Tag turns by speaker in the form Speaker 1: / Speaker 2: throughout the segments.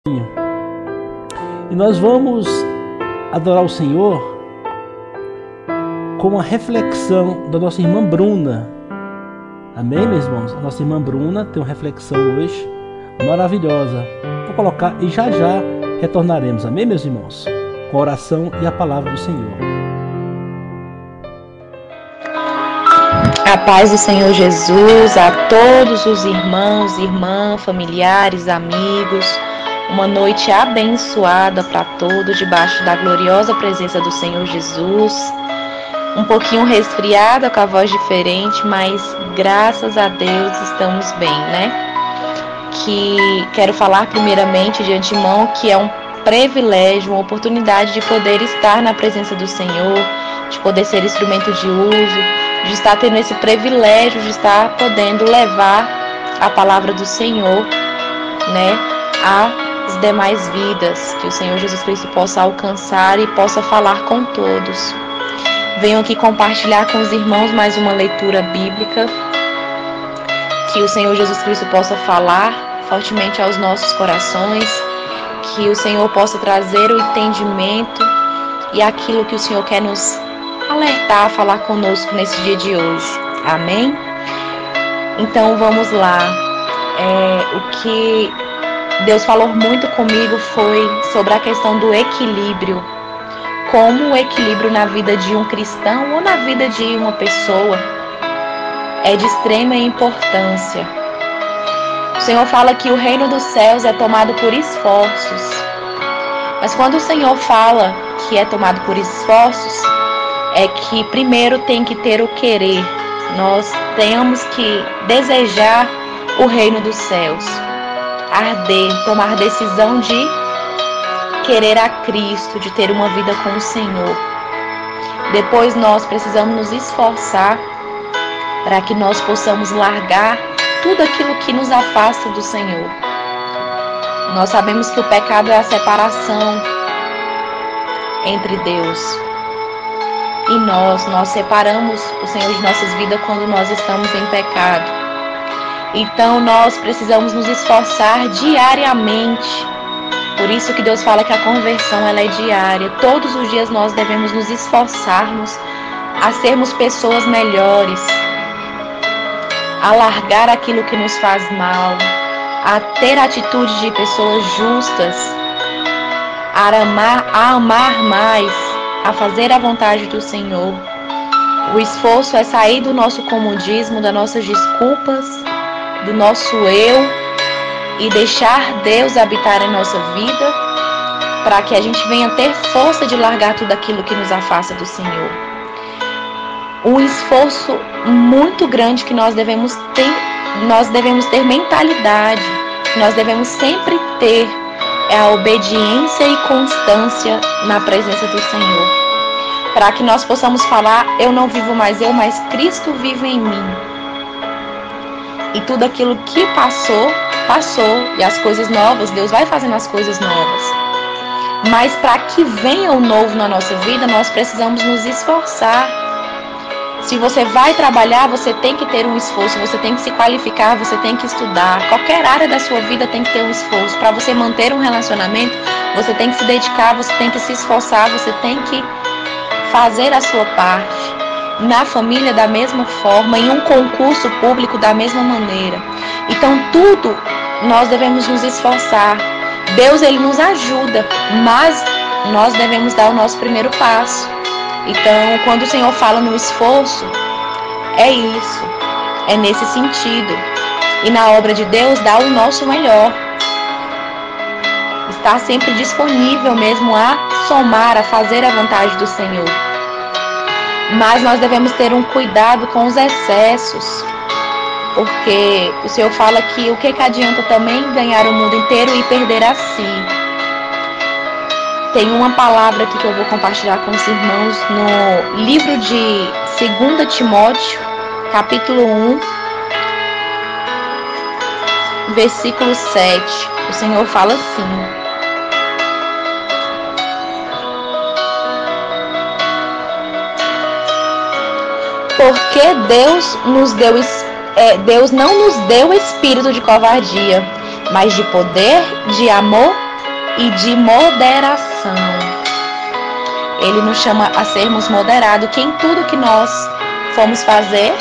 Speaker 1: E nós vamos adorar o Senhor com uma reflexão da nossa irmã Bruna. Amém, meus irmãos? A nossa irmã Bruna tem uma reflexão hoje maravilhosa. Vou colocar e já retornaremos. Amém, meus irmãos? Com a oração e a palavra do Senhor.
Speaker 2: A paz do Senhor Jesus a todos os irmãos, irmãs, familiares, amigos. Uma noite abençoada para todos, debaixo da gloriosa presença do Senhor Jesus. Um pouquinho resfriada, com a voz diferente, mas graças a Deus estamos bem, né? Que quero falar primeiramente de antemão que é um privilégio, uma oportunidade de poder estar na presença do Senhor, de poder ser instrumento de uso, de estar tendo esse privilégio de estar podendo levar a palavra do Senhor, né, às demais vidas, que o Senhor Jesus Cristo possa alcançar e possa falar com todos. Venho aqui compartilhar com os irmãos mais uma leitura bíblica, que o Senhor Jesus Cristo possa falar fortemente aos nossos corações, que o Senhor possa trazer o entendimento e aquilo que o Senhor quer nos alertar, falar conosco nesse dia de hoje. Amém? Então vamos lá. O que Deus falou muito comigo foi sobre a questão do equilíbrio. Como o equilíbrio na vida de um cristão ou na vida de uma pessoa é de extrema importância. O Senhor fala que o reino dos céus é tomado por esforços. Mas quando o Senhor fala que é tomado por esforços, é que primeiro tem que ter o querer. Nós temos que desejar o reino dos céus, arder, tomar decisão de querer a Cristo, de ter uma vida com o Senhor. Depois nós precisamos nos esforçar para que nós possamos largar tudo aquilo que nos afasta do Senhor. Nós sabemos que o pecado é a separação entre Deus e nós separamos o Senhor de nossas vidas quando nós estamos em pecado. Então nós precisamos nos esforçar diariamente. Por isso que Deus fala que a conversão ela é diária. Todos os dias nós devemos nos esforçarmos a sermos pessoas melhores, a largar aquilo que nos faz mal, a ter atitude de pessoas justas, a amar mais, a fazer a vontade do Senhor. O esforço é sair do nosso comodismo, das nossas desculpas, do nosso eu e deixar Deus habitar em nossa vida para que a gente venha ter força de largar tudo aquilo que nos afasta do Senhor. Um esforço muito grande que nós devemos ter mentalidade, que nós devemos sempre ter é a obediência e constância na presença do Senhor. Para que nós possamos falar, eu não vivo mais eu, mas Cristo vive em mim. E tudo aquilo que passou. E as coisas novas, Deus vai fazendo as coisas novas. Mas para que venha o novo na nossa vida, nós precisamos nos esforçar. Se você vai trabalhar, você tem que ter um esforço, você tem que se qualificar, você tem que estudar. Qualquer área da sua vida tem que ter um esforço. Para você manter um relacionamento, você tem que se dedicar, você tem que se esforçar, você tem que fazer a sua parte. Na família, da mesma forma, em um concurso público, da mesma maneira. Então, tudo nós devemos nos esforçar. Deus, Ele nos ajuda, mas nós devemos dar o nosso primeiro passo. Então, quando o Senhor fala no esforço, é isso, é nesse sentido. E na obra de Deus, dá o nosso melhor. Estar sempre disponível mesmo a somar, a fazer a vontade do Senhor. Mas nós devemos ter um cuidado com os excessos, porque o Senhor fala que o que adianta também ganhar o mundo inteiro e perder a si. Tem uma palavra aqui que eu vou compartilhar com os irmãos no livro de 2 Timóteo, capítulo 1, versículo 7. O Senhor fala assim: porque Deus não nos deu espírito de covardia, mas de poder, de amor e de moderação. Ele nos chama a sermos moderados, que em tudo que nós formos fazer,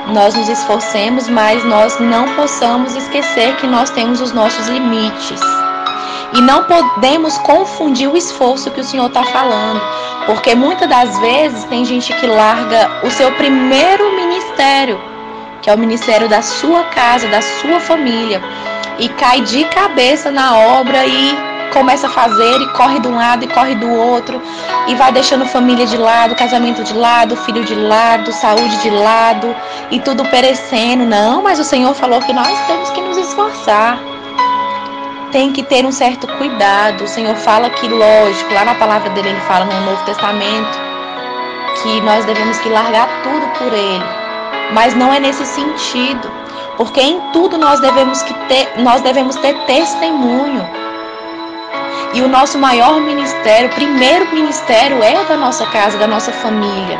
Speaker 2: nós nos esforcemos, mas nós não possamos esquecer que nós temos os nossos limites. E não podemos confundir o esforço que o Senhor está falando, porque muitas das vezes tem gente que larga o seu primeiro ministério, que é o ministério da sua casa, da sua família, e cai de cabeça na obra e começa a fazer e corre de um lado e corre do outro e vai deixando família de lado, casamento de lado, filho de lado, saúde de lado e tudo perecendo. Não, mas o Senhor falou que nós temos que nos esforçar. Tem que ter um certo cuidado. O Senhor fala que, lógico, lá na palavra dele ele fala no Novo Testamento que nós devemos que largar tudo por ele. Mas não é nesse sentido, porque em tudo nós devemos ter testemunho. E o nosso maior ministério, o primeiro ministério é o da nossa casa, da nossa família.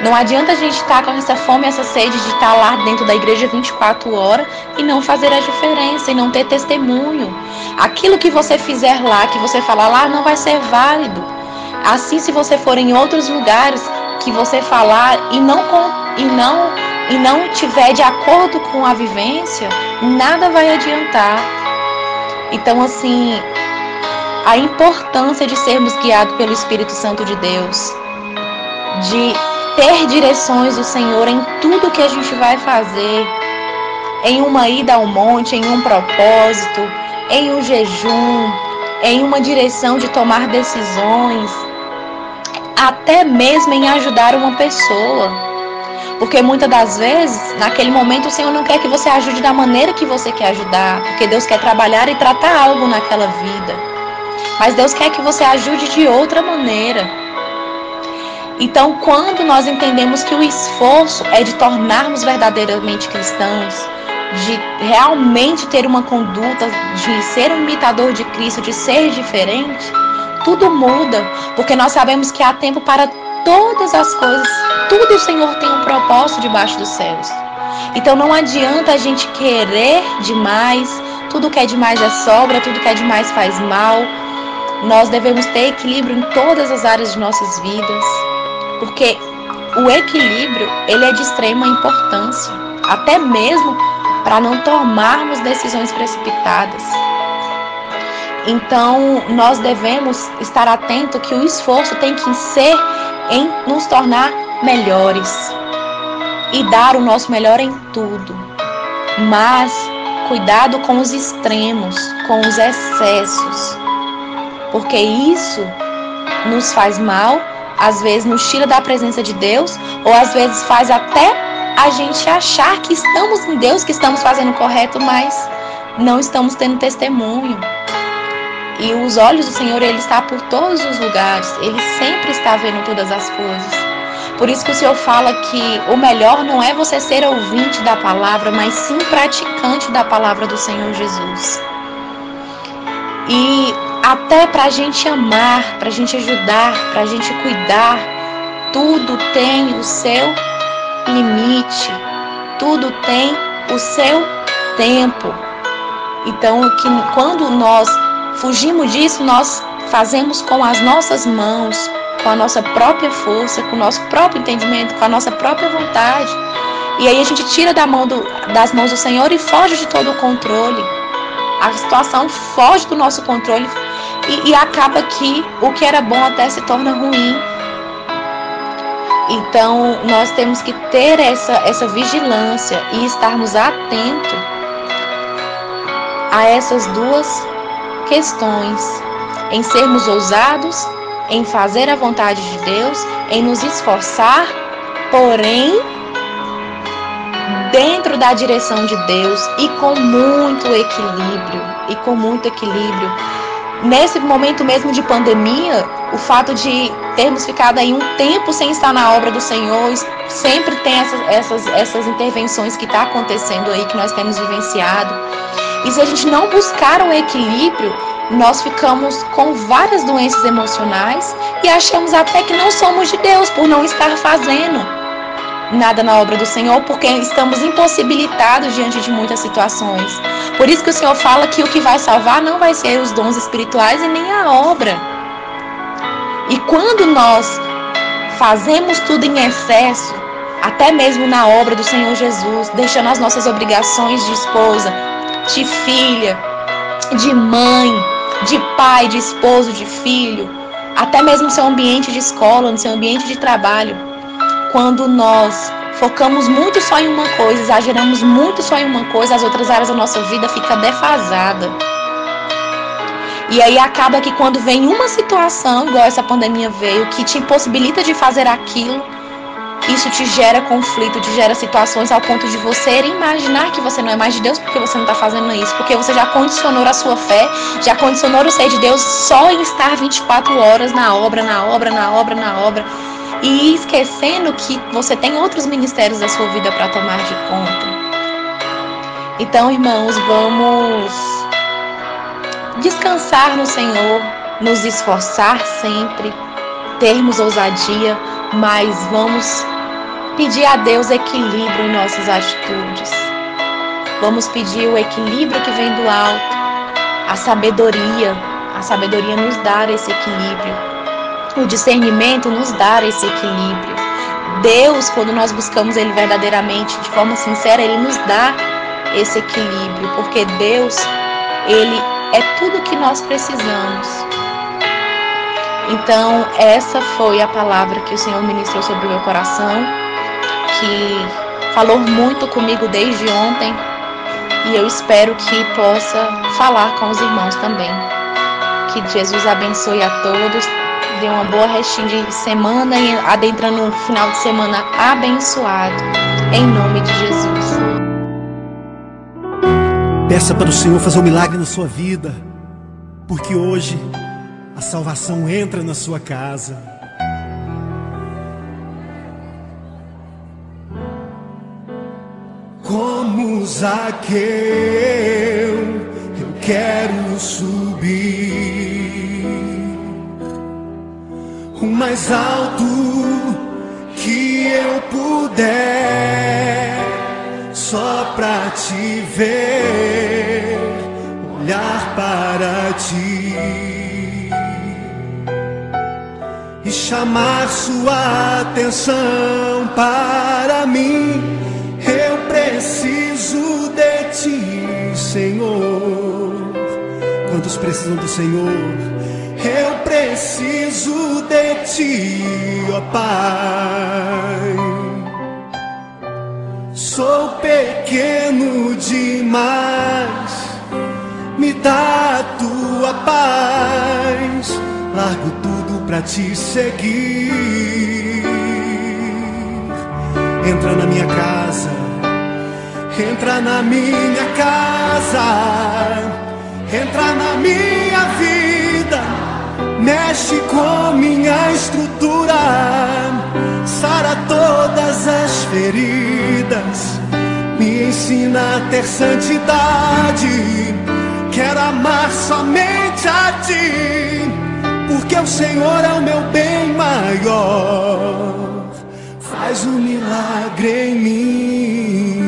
Speaker 2: Não adianta a gente estar com essa fome, essa sede de estar lá dentro da igreja 24 horas e não fazer a diferença, e não ter testemunho. Aquilo que você fizer lá, que você falar lá, não vai ser válido. Assim, se você for em outros lugares que você falar e não tiver de acordo com a vivência, nada vai adiantar. Então, assim, a importância de sermos guiados pelo Espírito Santo de Deus, de ter direções do Senhor em tudo que a gente vai fazer, em uma ida ao monte, em um propósito, em um jejum, em uma direção de tomar decisões, até mesmo em ajudar uma pessoa. Porque muitas das vezes, naquele momento, o Senhor não quer que você ajude da maneira que você quer ajudar, porque Deus quer trabalhar e tratar algo naquela vida. Mas Deus quer que você ajude de outra maneira. Então, quando nós entendemos que o esforço é de tornarmos verdadeiramente cristãos, de realmente ter uma conduta, de ser um imitador de Cristo, de ser diferente, tudo muda, porque nós sabemos que há tempo para todas as coisas, tudo o Senhor tem um propósito debaixo dos céus. Então não adianta a gente querer demais, tudo que é demais é sobra, tudo que é demais faz mal. Nós devemos ter equilíbrio em todas as áreas de nossas vidas, porque o equilíbrio, ele é de extrema importância, até mesmo para não tomarmos decisões precipitadas. Então, nós devemos estar atentos que o esforço tem que ser em nos tornar melhores e dar o nosso melhor em tudo. Mas, cuidado com os extremos, com os excessos, porque isso nos faz mal, às vezes nos tira da presença de Deus, ou às vezes faz até a gente achar que estamos em Deus, que estamos fazendo o correto, mas não estamos tendo testemunho. E os olhos do Senhor, Ele está por todos os lugares, Ele sempre está vendo todas as coisas. Por isso que o Senhor fala que o melhor não é você ser ouvinte da palavra, mas sim praticante da palavra do Senhor Jesus. E até para a gente amar, para a gente ajudar, para a gente cuidar, tudo tem o seu limite, tudo tem o seu tempo. Então, quando nós fugimos disso, nós fazemos com as nossas mãos, com a nossa própria força, com o nosso próprio entendimento, com a nossa própria vontade. E aí a gente tira das mãos do Senhor e foge de todo o controle. A situação foge do nosso controle e acaba que o que era bom até se torna ruim. Então, nós temos que ter essa vigilância e estarmos atentos a essas duas questões, em sermos ousados, em fazer a vontade de Deus, em nos esforçar, porém dentro da direção de Deus e com muito equilíbrio. Nesse momento mesmo de pandemia, o fato de termos ficado aí um tempo sem estar na obra do Senhor, sempre tem essas intervenções que está acontecendo aí, que nós temos vivenciado. E se a gente não buscar um equilíbrio, nós ficamos com várias doenças emocionais e achamos até que não somos de Deus por não estar fazendo. nada na obra do Senhor, porque estamos impossibilitados diante de muitas situações. Por isso que o Senhor fala que o que vai salvar não vai ser os dons espirituais e nem a obra. E quando nós fazemos tudo em excesso, até mesmo na obra do Senhor Jesus, deixando as nossas obrigações de esposa, de filha, de mãe, de pai, de esposo, de filho, até mesmo no seu ambiente de escola, no seu ambiente de trabalho, quando nós focamos muito só em uma coisa, exageramos muito só em uma coisa, as outras áreas da nossa vida ficam defasadas. E aí acaba que quando vem uma situação, igual essa pandemia veio, que te impossibilita de fazer aquilo, isso te gera conflito, te gera situações ao ponto de você imaginar que você não é mais de Deus porque você não está fazendo isso, porque você já condicionou a sua fé, já condicionou o ser de Deus só em estar 24 horas na obra, e esquecendo que você tem outros ministérios da sua vida para tomar de conta. Então, irmãos, vamos descansar no Senhor, nos esforçar sempre, termos ousadia, mas vamos pedir a Deus equilíbrio em nossas atitudes. Vamos pedir o equilíbrio que vem do alto, a sabedoria nos dá esse equilíbrio, o discernimento nos dá esse equilíbrio. Deus, quando nós buscamos Ele verdadeiramente, de forma sincera, Ele nos dá esse equilíbrio, porque Deus, Ele é tudo que nós precisamos. Então, essa foi a palavra que o Senhor ministrou sobre o meu coração, que falou muito comigo desde ontem, e eu espero que possa falar com os irmãos também. Que Jesus abençoe a todos, dê uma boa restinho de semana e adentrando um final de semana abençoado, em nome de Jesus.
Speaker 3: Peça para o Senhor fazer um milagre na sua vida, porque hoje a salvação entra na sua casa. Como Zaqueu, eu quero subir o mais alto que eu puder, só pra te ver, olhar para ti e chamar sua atenção para mim. Eu preciso de ti, Senhor. Quantos precisam do Senhor? Eu preciso de ti, ó Pai. Sou pequeno demais, me dá a tua paz. Largo tudo pra te seguir. Entra na minha casa, entra na minha casa, entra na minha vida, mexe com minha estrutura, sara todas as feridas, me ensina a ter santidade. Quero amar somente a ti, porque o Senhor é o meu bem maior. Faz um milagre em mim.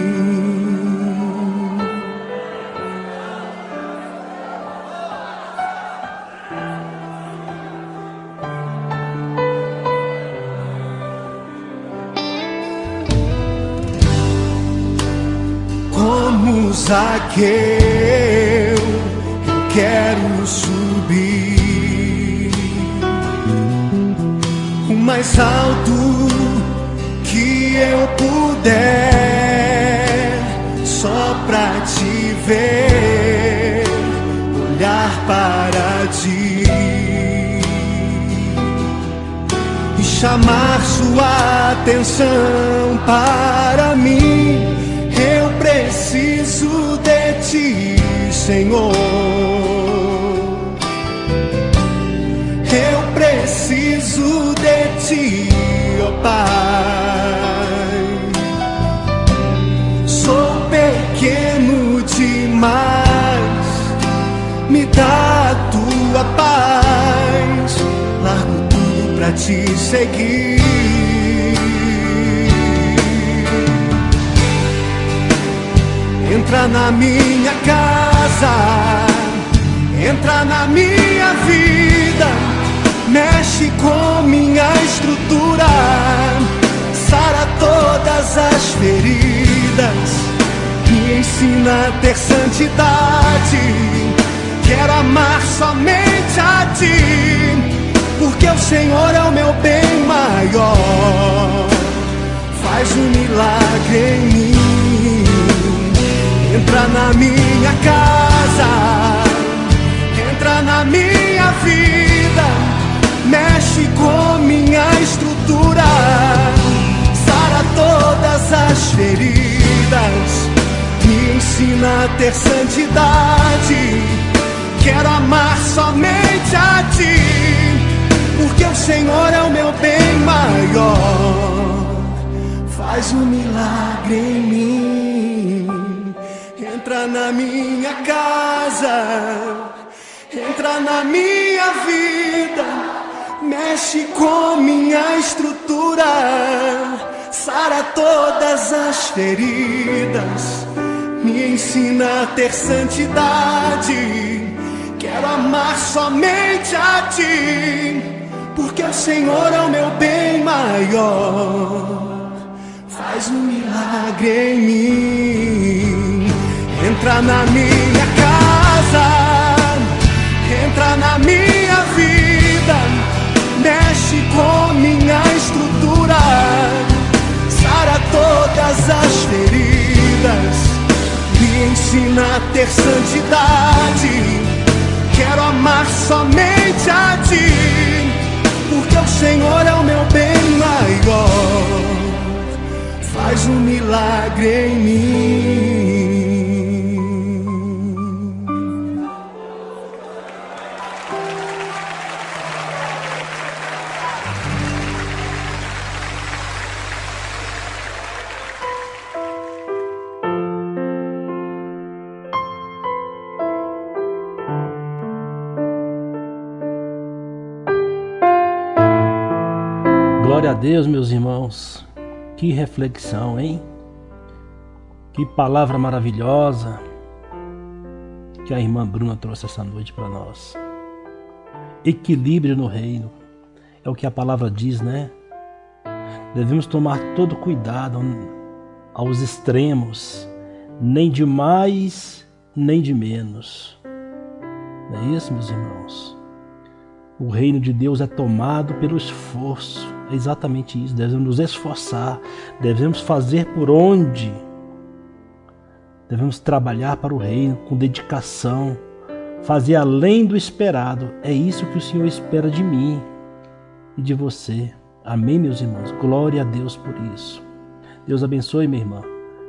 Speaker 3: Como Zaqueu, eu quero subir o mais alto que eu puder, só pra te ver, olhar para ti e chamar sua atenção para mim. Eu preciso de ti, Senhor. Eu preciso de ti, ó Pai. Sou pequeno demais, me dá a tua paz. Largo tudo pra te seguir. Entra na minha casa, entra na minha vida, mexe com minha estrutura, sara todas as feridas, me ensina a ter santidade. Quero amar somente a Ti, porque o Senhor é o meu bem maior. Faz um milagre em mim. Entra na minha casa, entra na minha vida, mexe com minha estrutura, sara todas as feridas, me ensina a ter santidade. Quero amar somente a Ti, porque o Senhor é o meu bem maior. Faz um milagre em mim. Entra na minha casa, entra na minha vida, mexe com minha estrutura, sara todas as feridas, me ensina a ter santidade. Quero amar somente a Ti, porque o Senhor é o meu bem maior. Faz um milagre em mim. Entra na minha casa, entra na minha vida, mexe com minha estrutura, sara todas as feridas, me ensina a ter santidade. Quero amar somente a Ti, porque o Senhor é o meu bem maior. Faz um milagre em mim.
Speaker 1: Glória a Deus, meus irmãos. Que reflexão, hein? Que palavra maravilhosa que a irmã Bruna trouxe essa noite para nós. Equilíbrio no reino. É o que a palavra diz, né? Devemos tomar todo cuidado aos extremos. Nem de mais, nem de menos. Não é isso, meus irmãos? O reino de Deus é tomado pelo esforço. É exatamente isso. Devemos nos esforçar. Devemos fazer por onde. Devemos trabalhar para o reino com dedicação. Fazer além do esperado. É isso que o Senhor espera de mim e de você. Amém, meus irmãos? Glória a Deus por isso. Deus abençoe, minha irmã.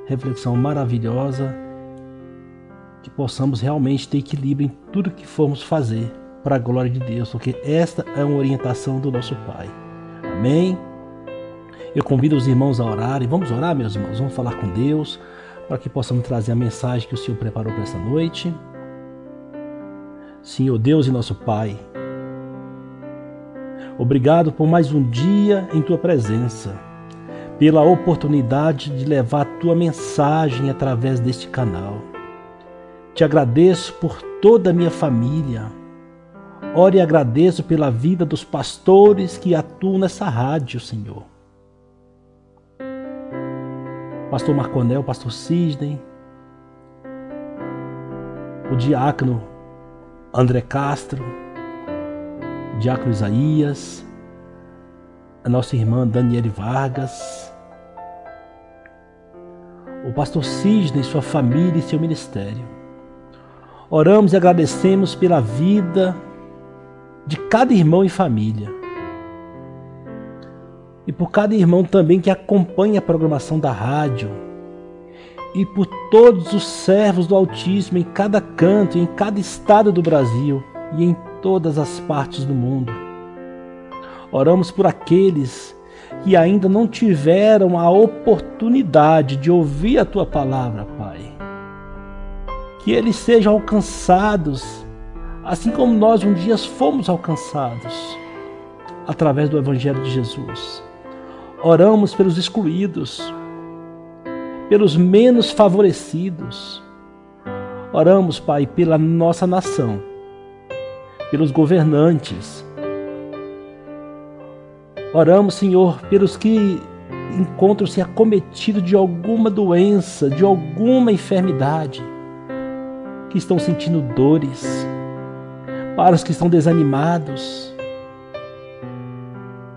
Speaker 1: Reflexão maravilhosa. Que possamos realmente ter equilíbrio em tudo que formos fazer para a glória de Deus, porque esta é uma orientação do nosso Pai. Amém? Eu convido os irmãos a orarem. Vamos orar, meus irmãos? Vamos falar com Deus para que possamos trazer a mensagem que o Senhor preparou para esta noite. Senhor Deus e nosso Pai, obrigado por mais um dia em Tua presença, pela oportunidade de levar a Tua mensagem através deste canal. Te agradeço por toda a minha família. Oro e agradeço pela vida dos pastores que atuam nessa rádio, Senhor. Pastor Marconel, Pastor Sidney, o diácono André Castro, o diácono Isaías, a nossa irmã Daniele Vargas, o pastor Sidney, sua família e seu ministério. Oramos e agradecemos pela vida de cada irmão e família. E por cada irmão também que acompanha a programação da rádio. E por todos os servos do Altíssimo em cada canto, em cada estado do Brasil e em todas as partes do mundo. Oramos por aqueles que ainda não tiveram a oportunidade de ouvir a Tua palavra, Pai. Que eles sejam alcançados assim como nós um dia fomos alcançados através do Evangelho de Jesus. Oramos pelos excluídos, pelos menos favorecidos. Oramos, Pai, pela nossa nação, pelos governantes. Oramos, Senhor, pelos que encontram-se acometidos de alguma doença, de alguma enfermidade, que estão sentindo dores, para os que estão desanimados,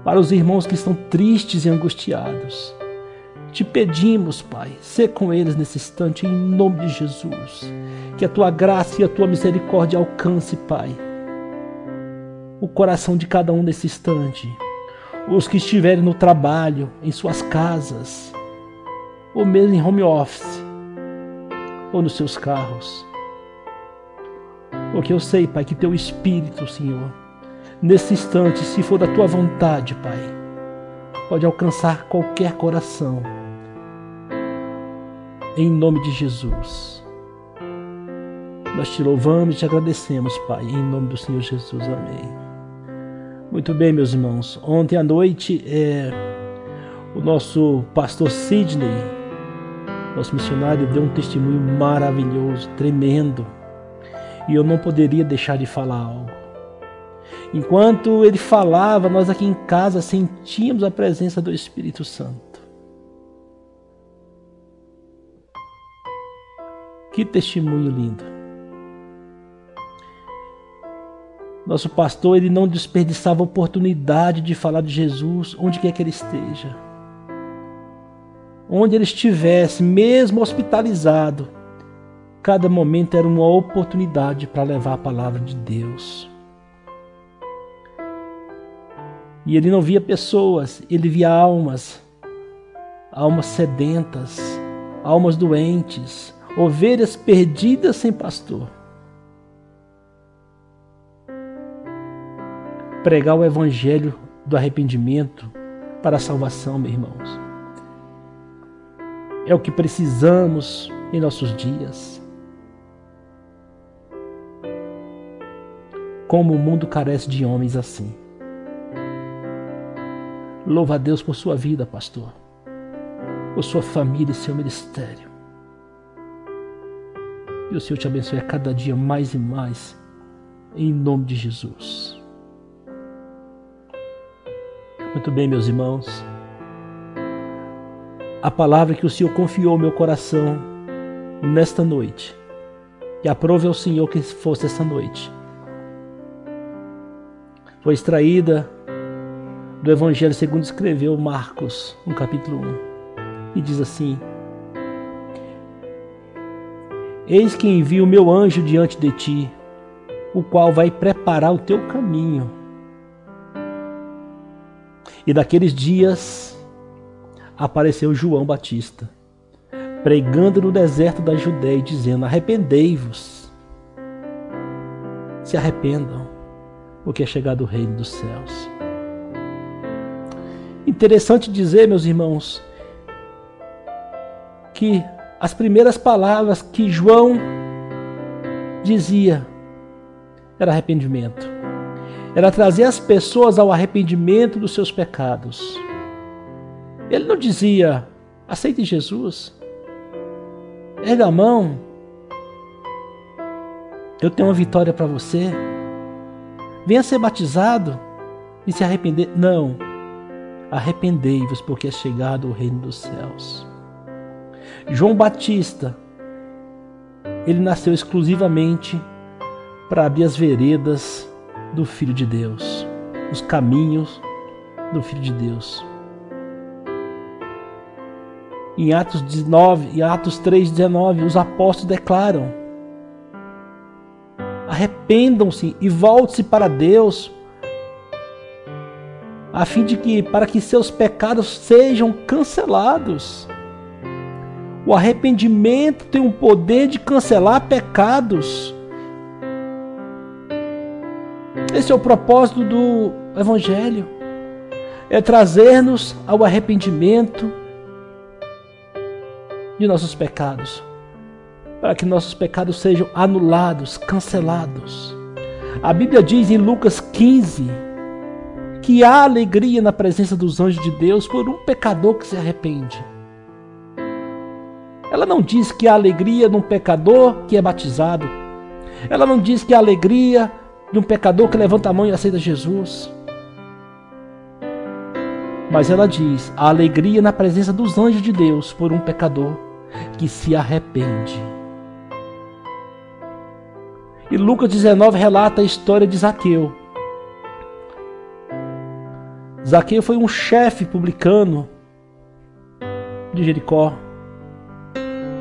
Speaker 1: para os irmãos que estão tristes e angustiados. Te pedimos, Pai, sê com eles nesse instante, em nome de Jesus. Que a Tua graça e a Tua misericórdia alcance, Pai, o coração de cada um nesse instante. Os que estiverem no trabalho, em suas casas, ou mesmo em home office, ou nos seus carros. Porque eu sei, Pai, que Teu Espírito, Senhor, nesse instante, se for da Tua vontade, Pai, pode alcançar qualquer coração. Em nome de Jesus. Nós Te louvamos e Te agradecemos, Pai, em nome do Senhor Jesus. Amém. Muito bem, meus irmãos. Ontem à noite, o nosso pastor Sidney, nosso missionário, deu um testemunho maravilhoso, tremendo. E eu não poderia deixar de falar algo. Enquanto ele falava, nós aqui em casa sentíamos a presença do Espírito Santo. Que testemunho lindo. Nosso pastor, ele não desperdiçava a oportunidade de falar de Jesus onde quer que ele esteja. Onde ele estivesse, mesmo hospitalizado, cada momento era uma oportunidade para levar a palavra de Deus. E ele não via pessoas, ele via almas sedentas, almas doentes, ovelhas perdidas sem pastor. Pregar o evangelho do arrependimento para a salvação, meus irmãos, é o que precisamos em nossos dias. Como o mundo carece de homens assim. Louva a Deus por sua vida, pastor, por sua família e seu ministério. E o Senhor te abençoe a cada dia mais e mais, em nome de Jesus. Muito bem, meus irmãos. A palavra que o Senhor confiou ao meu coração nesta noite, e aprove ao Senhor que fosse essa noite, foi extraída do Evangelho segundo escreveu Marcos, no capítulo 1. E diz assim: Eis que envio o meu anjo diante de ti, o qual vai preparar o teu caminho. E naqueles dias apareceu João Batista, pregando no deserto da Judéia e dizendo: arrependei-vos, se arrependam, porque é chegado o reino dos céus. Interessante dizer, meus irmãos, que as primeiras palavras que João dizia era arrependimento. Era trazer as pessoas ao arrependimento dos seus pecados. Ele não dizia: aceite Jesus, erga a mão, eu tenho uma vitória para você, venha ser batizado e se arrepender. Não. Arrependei-vos, porque é chegado o reino dos céus. João Batista, ele nasceu exclusivamente para abrir as veredas do Filho de Deus, os caminhos do Filho de Deus. Em Atos 3:19, os apóstolos declaram: arrependam-se e volte-se para Deus, a fim de que, para que seus pecados sejam cancelados. O arrependimento tem o poder de cancelar pecados. Esse é o propósito do Evangelho. É trazer-nos ao arrependimento de nossos pecados, para que nossos pecados sejam anulados, cancelados. A Bíblia diz em Lucas 15 que há alegria na presença dos anjos de Deus por um pecador que se arrepende. Ela não diz que há alegria num pecador que é batizado. Ela não diz que há alegria de um pecador que levanta a mão e aceita Jesus. Mas ela diz, há alegria na presença dos anjos de Deus por um pecador que se arrepende. E Lucas 19 relata a história de Zaqueu. Zaqueu foi um chefe publicano de Jericó.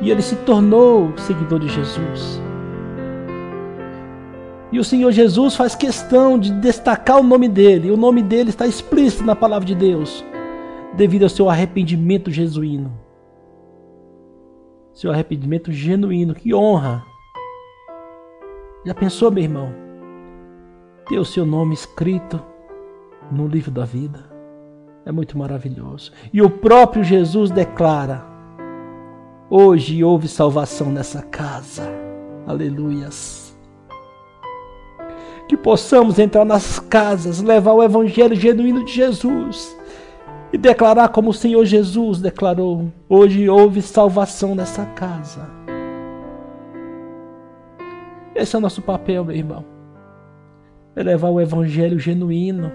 Speaker 1: E ele se tornou seguidor de Jesus. E o Senhor Jesus faz questão de destacar o nome dele. O nome dele está explícito na palavra de Deus, devido ao seu arrependimento genuíno. Seu arrependimento genuíno, que honra. Já pensou, meu irmão? Ter o seu nome escrito no livro da vida. É muito maravilhoso. E o próprio Jesus declara: hoje houve salvação nessa casa. Aleluias. Que possamos entrar nas casas, levar o evangelho genuíno de Jesus e declarar como o Senhor Jesus declarou: hoje houve salvação nessa casa. Esse é o nosso papel, meu irmão. É levar o evangelho genuíno,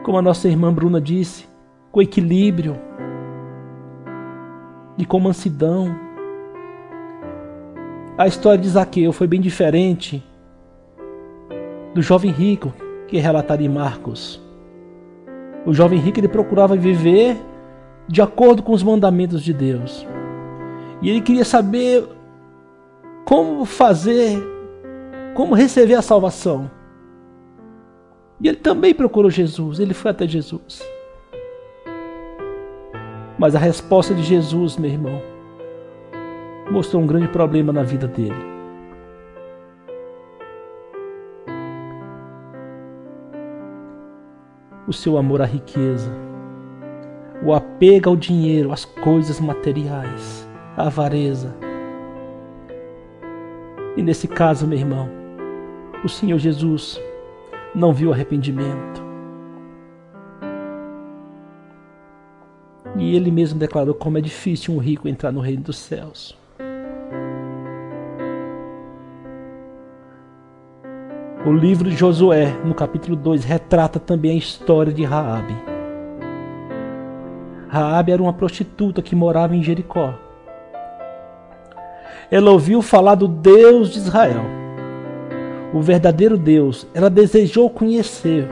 Speaker 1: como a nossa irmã Bruna disse, com equilíbrio e com mansidão. A história de Zaqueu foi bem diferente do jovem rico que é relatado em Marcos. O jovem rico, ele procurava viver de acordo com os mandamentos de Deus. E ele queria saber como fazer, como receber a salvação. E ele também procurou Jesus, ele foi até Jesus. Mas a resposta de Jesus, meu irmão, mostrou um grande problema na vida dele. O seu amor à riqueza, o apego ao dinheiro, às coisas materiais, a avareza. E nesse caso, meu irmão, o Senhor Jesus não viu arrependimento. E ele mesmo declarou como é difícil um rico entrar no reino dos céus. O livro de Josué, no capítulo 2, retrata também a história de Raabe. Raabe era uma prostituta que morava em Jericó. Ela ouviu falar do Deus de Israel, o verdadeiro Deus. Ela desejou conhecer.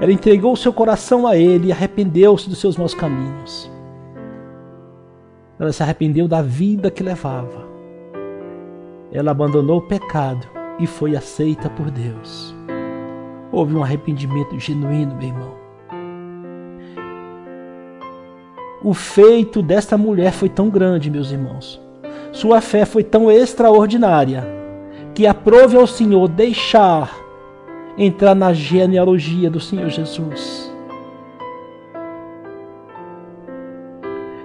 Speaker 1: Ela entregou seu coração a ele e arrependeu-se dos seus maus caminhos. Ela se arrependeu da vida que levava. Ela abandonou o pecado e foi aceita por Deus. Houve um arrependimento genuíno, meu irmão. O feito desta mulher foi tão grande, meus irmãos. Sua fé foi tão extraordinária que aprove ao Senhor deixar entrar na genealogia do Senhor Jesus.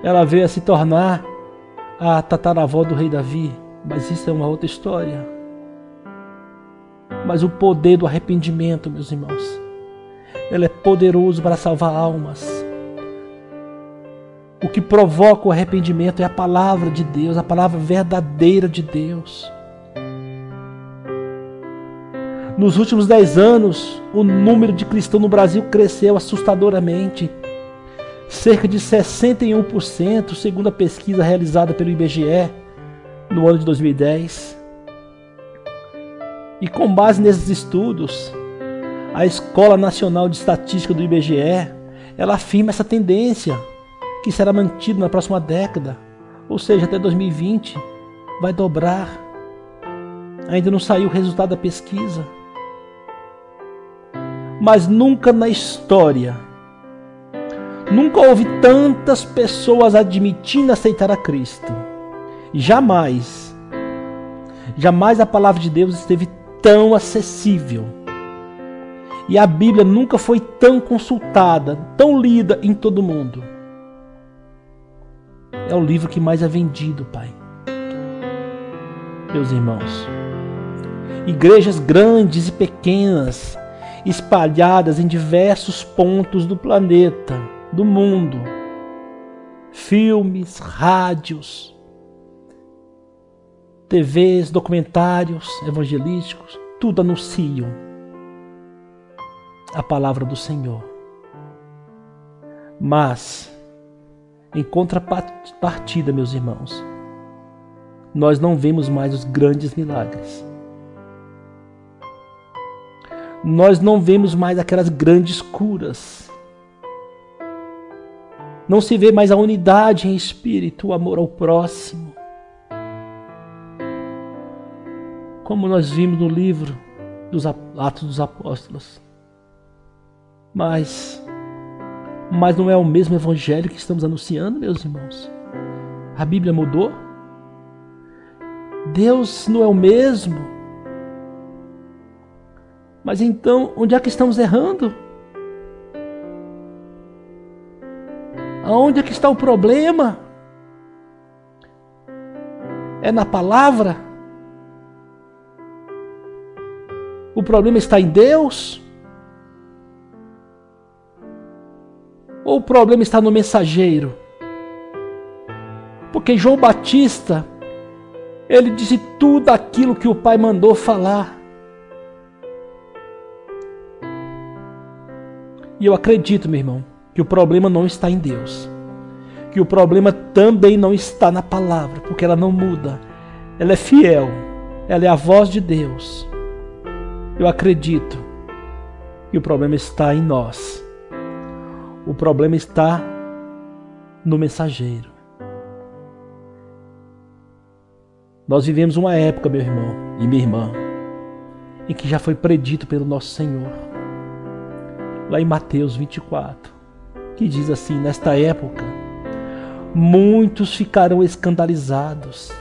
Speaker 1: Ela veio a se tornar a tataravó do rei Davi, mas isso é uma outra história. Mas o poder do arrependimento, meus irmãos, ele é poderoso para salvar almas. O que provoca o arrependimento é a palavra de Deus, a palavra verdadeira de Deus. Nos últimos 10 anos, o número de cristãos no Brasil cresceu assustadoramente. Cerca de 61%, segundo a pesquisa realizada pelo IBGE no ano de 2010. E com base nesses estudos, a Escola Nacional de Estatística do IBGE, ela afirma essa tendência que será mantida na próxima década, ou seja, até 2020, vai dobrar. Ainda não saiu o resultado da pesquisa. Mas nunca na história, nunca houve tantas pessoas admitindo aceitar a Cristo. Jamais a palavra de Deus esteve tão acessível. E a Bíblia nunca foi tão consultada, tão lida em todo o mundo. É o livro que mais é vendido, Pai. Meus irmãos, igrejas grandes e pequenas, espalhadas em diversos pontos do planeta, do mundo, filmes, rádios, TVs, documentários evangelísticos, tudo anunciam a palavra do Senhor. Mas, em contrapartida, meus irmãos, nós não vemos mais os grandes milagres. Nós não vemos mais aquelas grandes curas. Não se vê mais a unidade em espírito, o amor ao próximo. Como nós vimos no livro dos Atos dos Apóstolos. Mas não é o mesmo evangelho que estamos anunciando, meus irmãos. A Bíblia mudou. Deus não é o mesmo. Mas então, onde é que estamos errando? Aonde é que está o problema? É na palavra? O problema está em Deus? Ou o problema está no mensageiro? Porque João Batista, ele disse tudo aquilo que o Pai mandou falar. E eu acredito, meu irmão, que o problema não está em Deus. Que o problema também não está na palavra, porque ela não muda. Ela é fiel. Ela é a voz de Deus. Eu acredito que o problema está em nós. O problema está no mensageiro. Nós vivemos uma época, meu irmão e minha irmã, em que já foi predito pelo nosso Senhor. Lá em Mateus 24, que diz assim: nesta época, muitos ficarão escandalizados,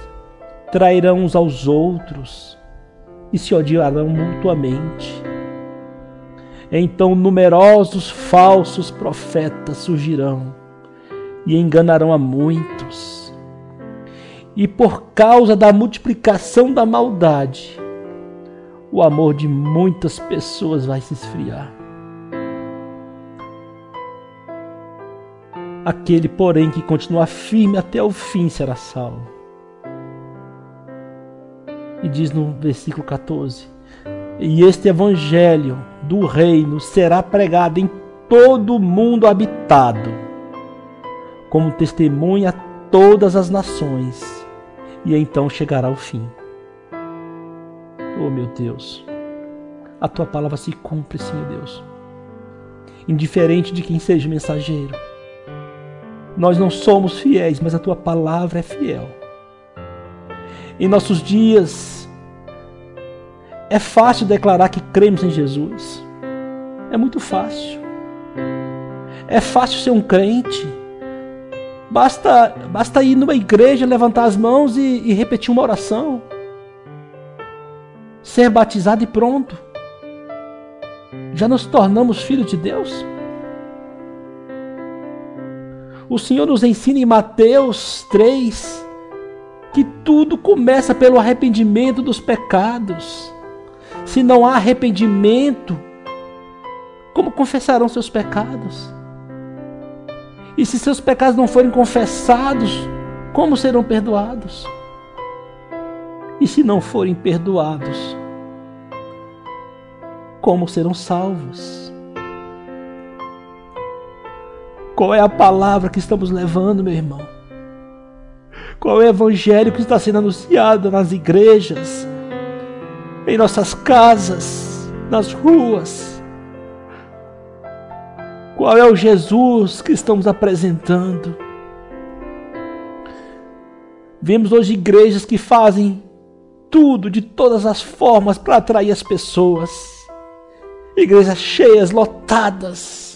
Speaker 1: trairão uns aos outros e se odiarão mutuamente. Então numerosos falsos profetas surgirão e enganarão a muitos. E por causa da multiplicação da maldade, o amor de muitas pessoas vai se esfriar. Aquele, porém, que continuar firme até o fim será salvo. E diz no versículo 14: e este evangelho do reino será pregado em todo o mundo habitado, como testemunha a todas as nações, e então chegará o fim. Oh, meu Deus, a tua palavra se cumpre, Senhor Deus, indiferente de quem seja o mensageiro. Nós não somos fiéis, mas a tua palavra é fiel. Em nossos dias, é fácil declarar que cremos em Jesus. É muito fácil. É fácil ser um crente. Basta ir numa igreja, levantar as mãos e repetir uma oração. Ser batizado e pronto. Já nos tornamos filhos de Deus? O Senhor nos ensina em Mateus 3 que tudo começa pelo arrependimento dos pecados. Se não há arrependimento, como confessarão seus pecados? E se seus pecados não forem confessados, como serão perdoados? E se não forem perdoados, como serão salvos? Qual é a palavra que estamos levando, meu irmão? Qual é o evangelho que está sendo anunciado nas igrejas, em nossas casas, nas ruas? Qual é o Jesus que estamos apresentando? Vemos hoje igrejas que fazem tudo de todas as formas para atrair as pessoas. Igrejas cheias, lotadas.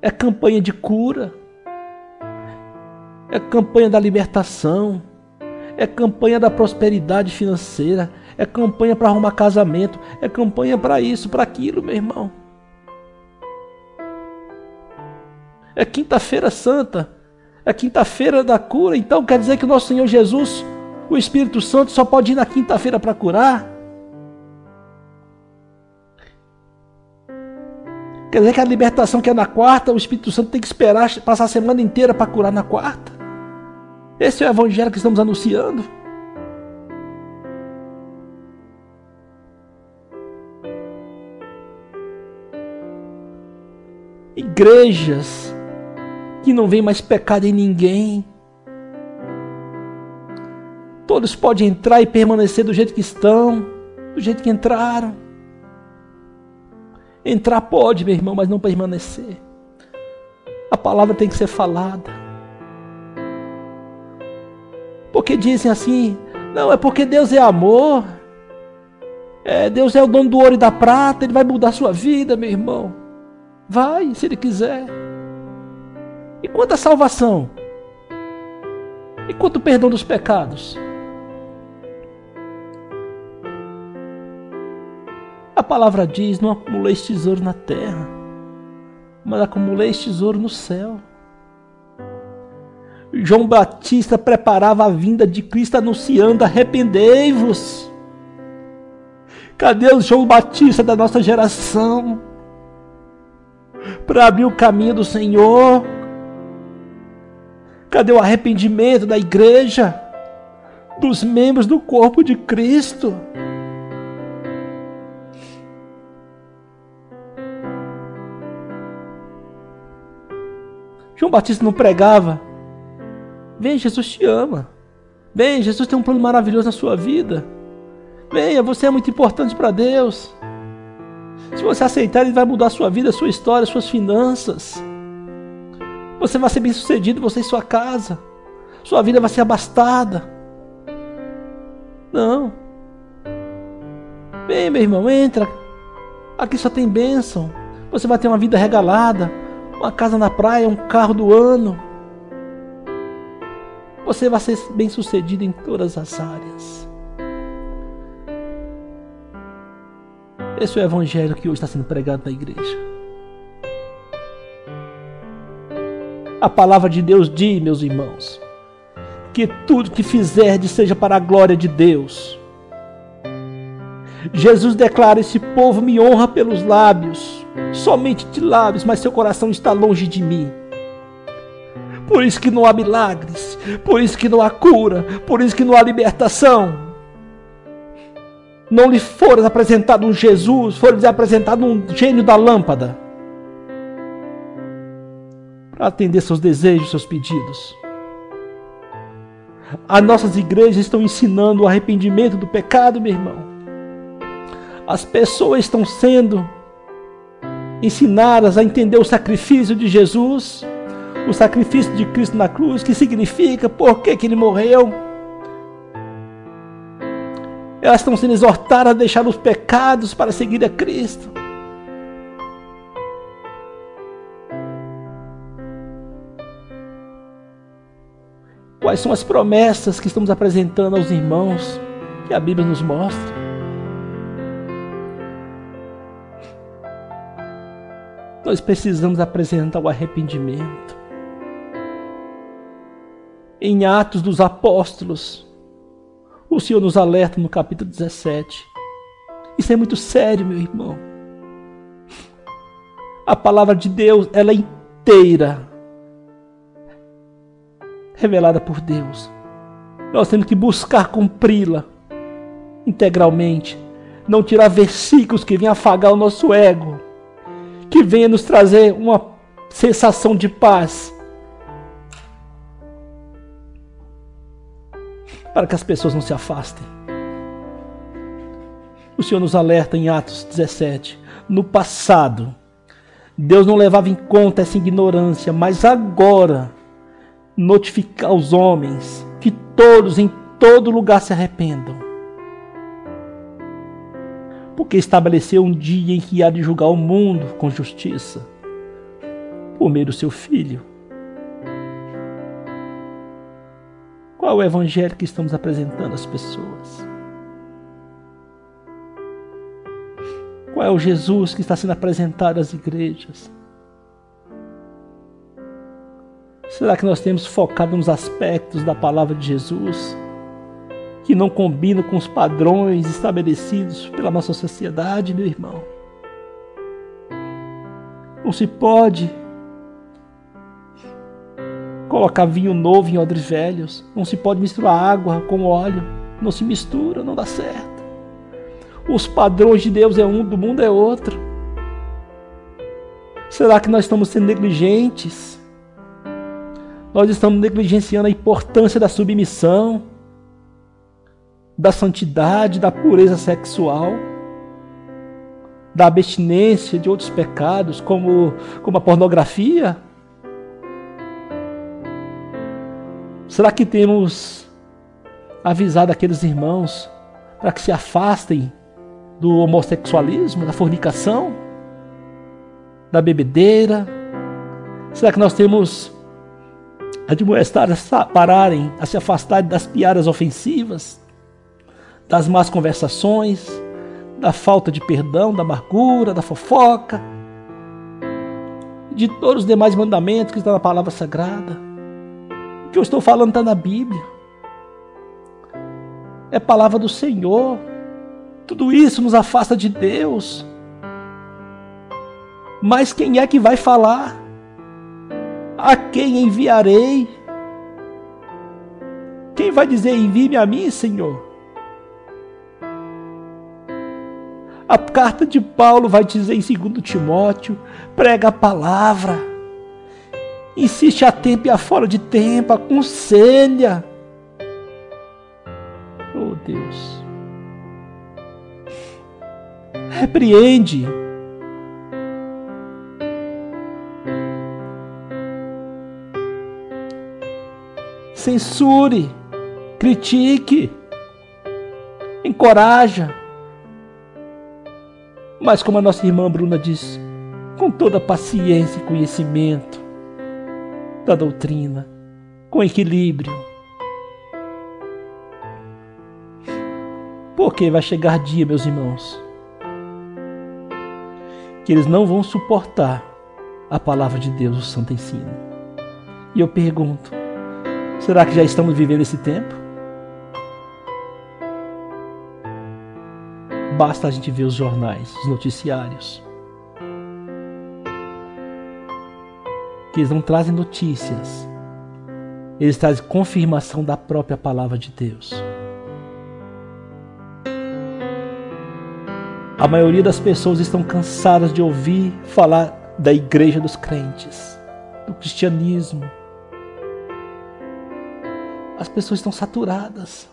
Speaker 1: É campanha de cura, é campanha da libertação, é campanha da prosperidade financeira, é campanha para arrumar casamento, é campanha para isso, para aquilo, meu irmão. É quinta-feira santa, é quinta-feira da cura, então quer dizer que o nosso Senhor Jesus, o Espírito Santo, só pode ir na quinta-feira para curar? Quer dizer que a libertação que é na quarta, o Espírito Santo tem que esperar passar a semana inteira para curar na quarta? Esse é o evangelho que estamos anunciando? Igrejas que não vem mais pecado em ninguém. Todos podem entrar e permanecer do jeito que estão, do jeito que entraram. Entrar pode, meu irmão, mas não permanecer. A palavra tem que ser falada. Porque dizem assim, não, é porque Deus é amor. Deus é o dono do ouro e da prata, Ele vai mudar a sua vida, meu irmão. Vai, se Ele quiser. E quanto à salvação? E quanto ao perdão dos pecados? A palavra diz, não acumuleis tesouro na terra, mas acumuleis tesouro no céu. João Batista preparava a vinda de Cristo anunciando, arrependei-vos. Cadê o João Batista da nossa geração? Para abrir o caminho do Senhor. Cadê o arrependimento da igreja? Dos membros do corpo de Cristo? João Batista não pregava, vem, Jesus te ama. Vem, Jesus tem um plano maravilhoso na sua vida. Venha, você é muito importante para Deus. Se você aceitar, Ele vai mudar a sua vida, a sua história, as suas finanças. Você vai ser bem sucedido, você e sua casa. Sua vida vai ser abastada. Não. Vem, meu irmão, entra. Aqui só tem bênção. Você vai ter uma vida regalada, uma casa na praia, um carro do ano. Você vai ser bem sucedido em todas as áreas. Esse é o evangelho que hoje está sendo pregado na igreja. A palavra de Deus diz, meus irmãos, que tudo que fizerdes seja para a glória de Deus. Jesus declara, esse povo me honra pelos lábios, somente de lábios, mas seu coração está longe de mim. Por isso que não há milagres, por isso que não há cura, por isso que não há libertação. Não lhe foram apresentado um Jesus, foram lhe apresentado um gênio da lâmpada para atender seus desejos, seus pedidos. As nossas igrejas estão ensinando o arrependimento do pecado, meu irmão. As pessoas estão sendo ensinadas a entender o sacrifício de Jesus, o sacrifício de Cristo na cruz, que significa, por que Ele morreu. Elas estão sendo exortadas a deixar os pecados para seguir a Cristo. Quais são as promessas que estamos apresentando aos irmãos que a Bíblia nos mostra? Nós precisamos apresentar o arrependimento. Em Atos dos Apóstolos, o Senhor nos alerta no capítulo 17. Isso é muito sério, meu irmão. A palavra de Deus, ela é inteira revelada por Deus. Nós temos que buscar cumpri-la integralmente. Não tirar versículos que venham afagar o nosso ego, que venham nos trazer uma sensação de paz, para que as pessoas não se afastem. O Senhor nos alerta em Atos 17. No passado, Deus não levava em conta essa ignorância, mas agora notificar aos homens que todos em todo lugar se arrependam. Porque estabeleceu um dia em que há de julgar o mundo com justiça, por meio do seu Filho. Qual é o evangelho que estamos apresentando às pessoas? Qual é o Jesus que está sendo apresentado às igrejas? Será que nós temos focado nos aspectos da palavra de Jesus que não combinam com os padrões estabelecidos pela nossa sociedade, meu irmão? Não se pode colocar vinho novo em odres velhos. Não se pode misturar água com óleo. Não se mistura, não dá certo. Os padrões de Deus é um, do mundo é outro. Será que nós estamos sendo negligentes? Nós estamos negligenciando a importância da submissão, da santidade, da pureza sexual, da abstinência de outros pecados, como a pornografia? Será que temos avisado aqueles irmãos para que se afastem do homossexualismo, da fornicação, da bebedeira? Será que nós temos admoestado a pararem, a se afastarem das piadas ofensivas, das más conversações, da falta de perdão, da amargura, da fofoca, de todos os demais mandamentos que estão na palavra sagrada? O que eu estou falando está na Bíblia. É palavra do Senhor. Tudo isso nos afasta de Deus. Mas quem é que vai falar? A quem enviarei? Quem vai dizer: envie-me a mim, Senhor? A carta de Paulo vai dizer em 2 Timóteo: prega a palavra, insiste a tempo e a fora de tempo, aconselha. Oh Deus, repreende, censure, critique, encoraja. Mas como a nossa irmã Bruna disse, com toda paciência e conhecimento da doutrina, com equilíbrio. Porque vai chegar dia, meus irmãos, que eles não vão suportar a palavra de Deus, o santo ensino. E eu pergunto, será que já estamos vivendo esse tempo? Basta a gente ver os jornais, os noticiários, que eles não trazem notícias, eles trazem confirmação da própria palavra de Deus. A maioria das pessoas estão cansadas de ouvir falar da igreja dos crentes, do cristianismo. As pessoas estão saturadas,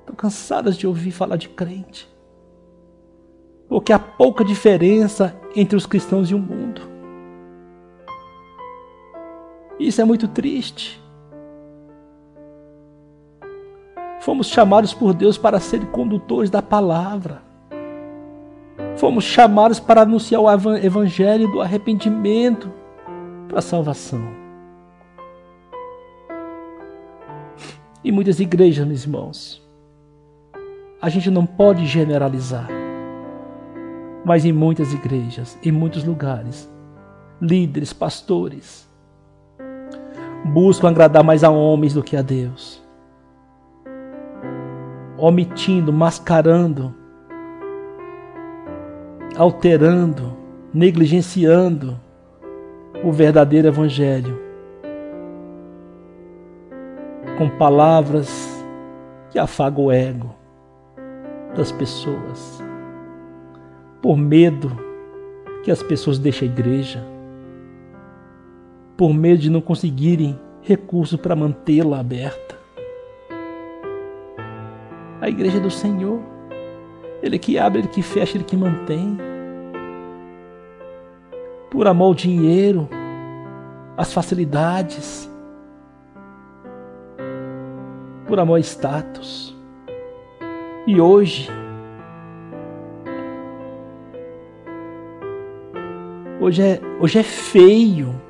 Speaker 1: estão cansadas de ouvir falar de crente. Porque há pouca diferença entre os cristãos e o mundo. Isso é muito triste. Fomos chamados por Deus para ser condutores da palavra. Fomos chamados para anunciar o evangelho do arrependimento para a salvação. E muitas igrejas, meus irmãos, a gente não pode generalizar. Mas em muitas igrejas, em muitos lugares, líderes, pastores, buscam agradar mais a homens do que a Deus, omitindo, mascarando, alterando, negligenciando o verdadeiro evangelho, com palavras que afagam o ego das pessoas, por medo que as pessoas deixem a igreja, por medo de não conseguirem recursos para mantê-la aberta. A igreja é do Senhor. Ele que abre, Ele que fecha, Ele que mantém. Por amor ao dinheiro, às facilidades, por amor ao status. E hoje é feio,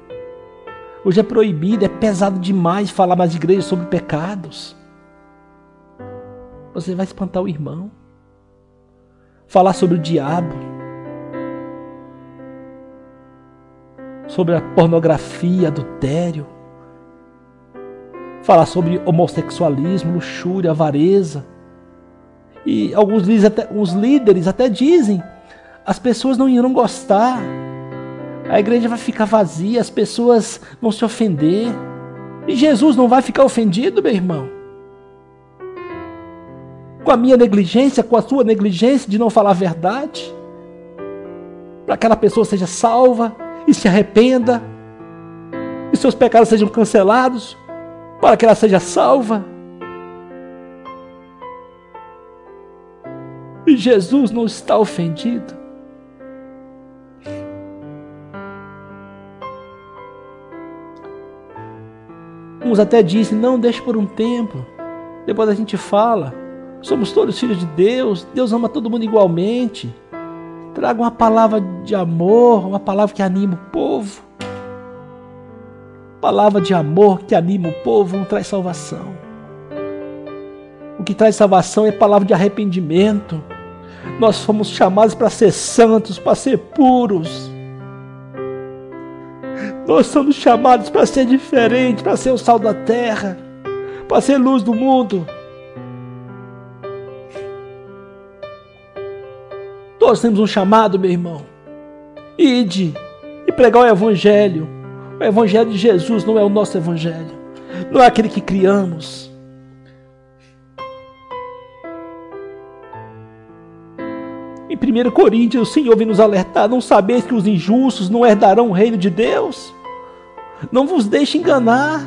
Speaker 1: hoje é proibido, é pesado demais falar nas igrejas sobre pecados. Você vai espantar o irmão. Falar sobre o diabo, sobre a pornografia, adultério, falar sobre homossexualismo, luxúria, avareza. E alguns líderes até dizem, as pessoas não irão gostar, A igreja vai ficar vazia, as pessoas vão se ofender. E Jesus não vai ficar ofendido, meu irmão? Com a minha negligência, com a sua negligência de não falar a verdade? Para que aquela pessoa seja salva e se arrependa, e seus pecados sejam cancelados, para que ela seja salva. E Jesus não está ofendido. Uns até dizem, não, deixa por um tempo, depois a gente fala. Somos todos filhos de Deus, Deus ama todo mundo igualmente. Traga uma palavra de amor, uma palavra que anima o povo. Palavra de amor que anima o povo não traz salvação. O que traz salvação é palavra de arrependimento. Nós fomos chamados para ser santos, para ser puros. Nós somos chamados para ser diferentes, para ser o sal da terra, para ser luz do mundo. Nós temos um chamado, meu irmão. Ide e pregar o Evangelho. O Evangelho de Jesus não é o nosso Evangelho. Não é aquele que criamos. Em 1 Coríntios, o Senhor vem nos alertar. Não sabeis que os injustos não herdarão o reino de Deus? Não vos deixe enganar.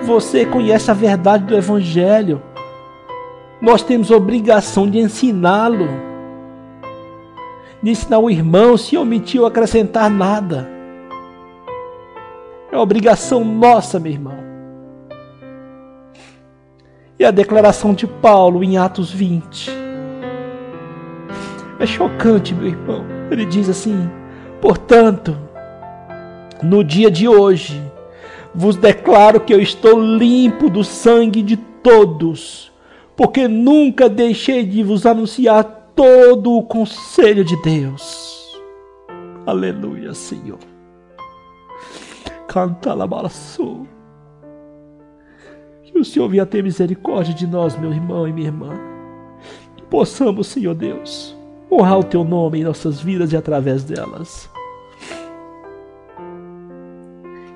Speaker 1: Você conhece a verdade do Evangelho. Nós temos obrigação de ensiná-lo, de ensinar o irmão, se omitiu acrescentar nada. É obrigação nossa, meu irmão. E a declaração de Paulo em Atos 20 é chocante, meu irmão. Ele diz assim: portanto, no dia de hoje, vos declaro que eu estou limpo do sangue de todos, porque nunca deixei de vos anunciar todo o conselho de Deus. Aleluia, Senhor. Canta lá, balaçou. Que o Senhor venha ter misericórdia de nós, meu irmão e minha irmã. Que possamos, Senhor Deus, honrar o Teu nome em nossas vidas e através delas.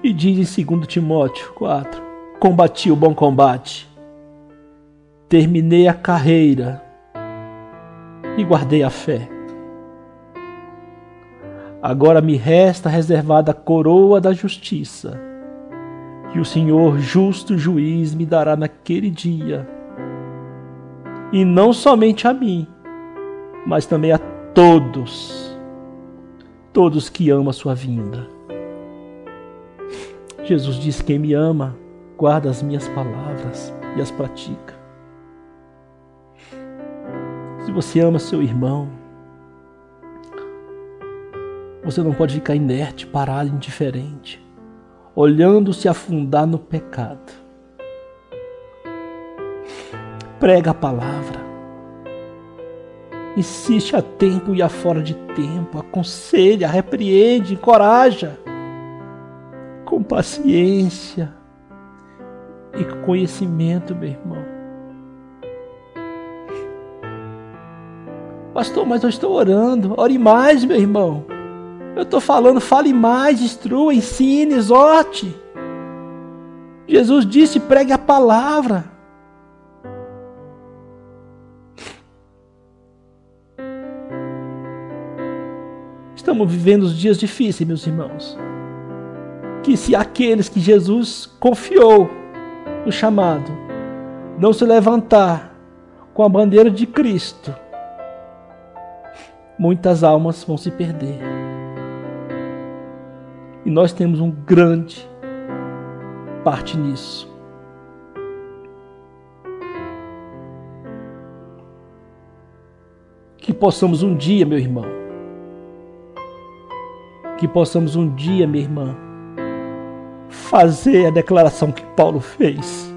Speaker 1: E diz em 2 Timóteo 4: combati o bom combate, terminei a carreira e guardei a fé. Agora me resta reservada a coroa da justiça, que o Senhor justo juiz me dará naquele dia, e não somente a mim, mas também a todos que amam a sua vinda. Jesus diz: quem me ama, guarda as minhas palavras e as pratica. Se você ama seu irmão, você não pode ficar inerte, parado, indiferente, olhando se afundar no pecado. Prega a palavra. Insiste a tempo e a fora de tempo. Aconselha, repreende, encoraja. Com paciência e com conhecimento, meu irmão. Pastor, mas eu estou orando. Ore mais, meu irmão. Eu estou falando, fale mais, instrua, ensine, exorte. Jesus disse: pregue a palavra. Estamos vivendo os dias difíceis, meus irmãos. Que se aqueles que Jesus confiou no chamado não se levantar com a bandeira de Cristo, muitas almas vão se perder. E nós temos um grande parte nisso. Que possamos um dia, meu irmão, que possamos um dia, minha irmã, fazer a declaração que Paulo fez.